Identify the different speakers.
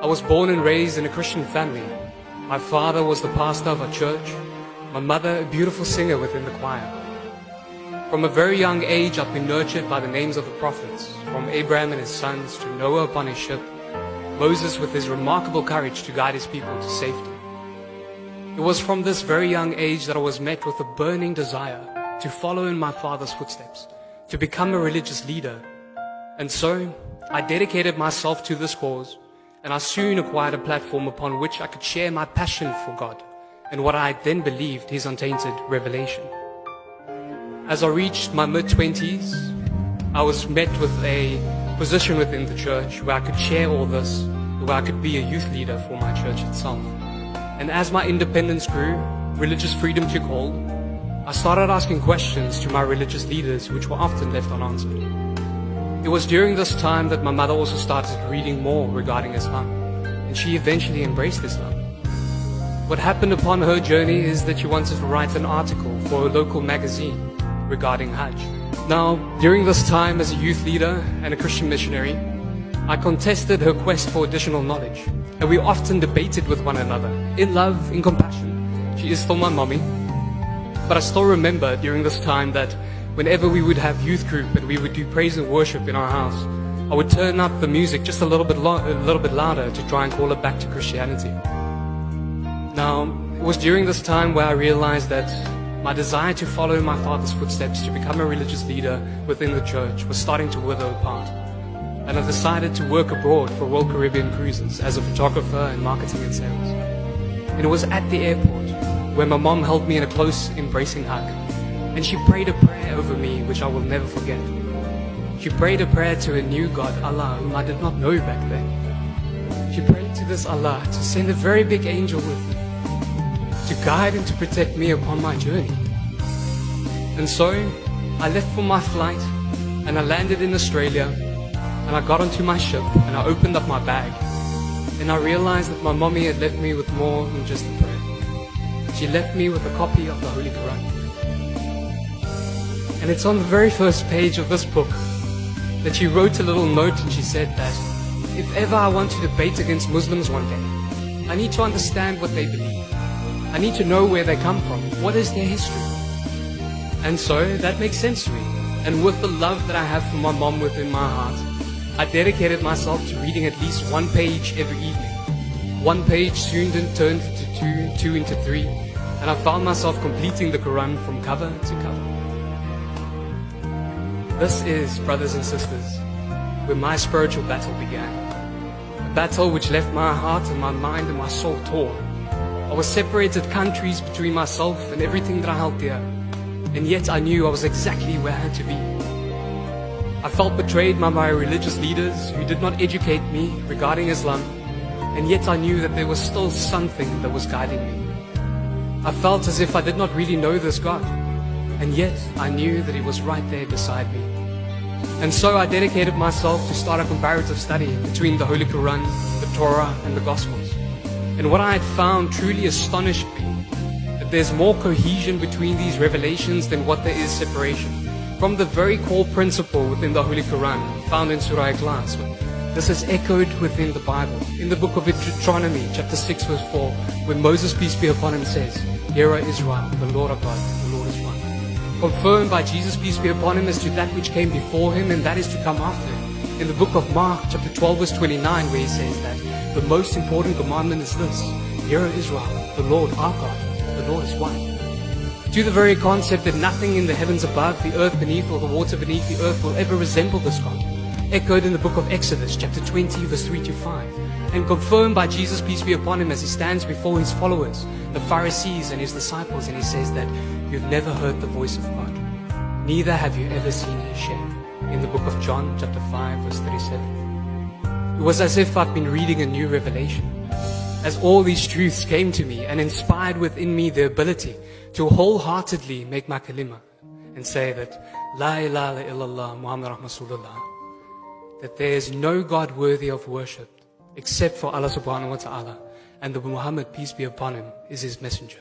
Speaker 1: I was born and raised in a Christian family. My father was the pastor of our church, my mother a beautiful singer within the choir. From a very young age, I've been nurtured by the names of the prophets, from Abraham and his sons to Noah upon his ship, Moses with his remarkable courage to guide his people to safety. It was from this very young age that I was met with a burning desire to follow in my father's footsteps, to become a religious leader. And so, I dedicated myself to this cause, and I soon acquired a platform upon which I could share my passion for God and what I then believed His untainted revelation. As I reached my mid-20s, I was met with a position within the church where I could share all this, where I could be a youth leader for my church itself. And as my independence grew, religious freedom took hold. I started asking questions to my religious leaders, which were often left unanswered. It was during this time that my mother also started reading more regarding Islam, and she eventually embraced Islam. What happened upon her journey is that she wanted to write an article for a local magazine regarding Hajj. Now, during this time as a youth leader and a Christian missionary, I contested her quest for additional knowledge, and we often debated with one another, in love, in compassion. She is still my mommy, but I still remember during this time that whenever we would have youth group and we would do praise and worship in our house, I would turn up the music just a little bit louder to try and call her back to Christianity. Now, it was during this time where I realized that my desire to follow in my father's footsteps to become a religious leader within the church was starting to wither apart. And I decided to work abroad for Royal Caribbean Cruises as a photographer in marketing and sales. And it was at the airport where my mom held me in a close, embracing hug. And she prayed a prayer over me which I will never forget. She prayed a prayer to a new God, Allah, whom I did not know back then. She prayed to this Allah to send a very big angel with me, to guide and to protect me upon my journey. And so, I left for my flight, and I landed in Australia, and I got onto my ship, and I opened up my bag, and I realized that my mommy had left me with more than just a prayer. She left me with a copy of the Holy Quran. And it's on the very first page of this book that she wrote a little note, and she said that if ever I want to debate against Muslims one day, I need to understand what they believe. I need to know where they come from. What is their history? And so that makes sense to me. And with the love that I have for my mom within my heart, I dedicated myself to reading at least one page every evening. One page soon turned into two into three, and I found myself completing the Quran from cover to cover. This is, brothers and sisters, where my spiritual battle began. A battle which left my heart and my mind and my soul torn. I was separated countries between myself and everything that I held dear, and yet I knew I was exactly where I had to be. I felt betrayed by my religious leaders who did not educate me regarding Islam, and yet I knew that there was still something that was guiding me. I felt as if I did not really know this God, and yet I knew that He was right there beside me. And so I dedicated myself to start a comparative study between the Holy Quran, the Torah, and the Gospels. And what I had found truly astonished me, that there's more cohesion between these revelations than what there is separation. From the very core principle within the Holy Quran, found in Surah Ikhlas, this is echoed within the Bible. In the book of Deuteronomy, chapter 6, verse 4, when Moses, peace be upon him, says, "Hear, O Israel, the Lord our God, the Lord is one." Confirmed by Jesus, peace be upon him, as to that which came before him, and that is to come after him. In the book of Mark, chapter 12, verse 29, where he says that the most important commandment is this: Hear, O Israel, the Lord our God, the Lord is one. To the very concept that nothing in the heavens above, the earth beneath, or the water beneath the earth will ever resemble this God. Echoed in the book of Exodus, chapter 20, verse 3 to 5. And confirmed by Jesus, peace be upon him, as he stands before his followers, the Pharisees and his disciples, and he says that you've never heard the voice of God, neither have you ever seen his shape. In the book of John, chapter 5, verse 37. It was as if I've been reading a new revelation, as all these truths came to me and inspired within me the ability to wholeheartedly make my kalima and say that La ilaha illallah Muhammad Rasulullah, that there is no God worthy of worship except for Allah subhanahu wa ta'ala, and that Muhammad, peace be upon him, is his messenger.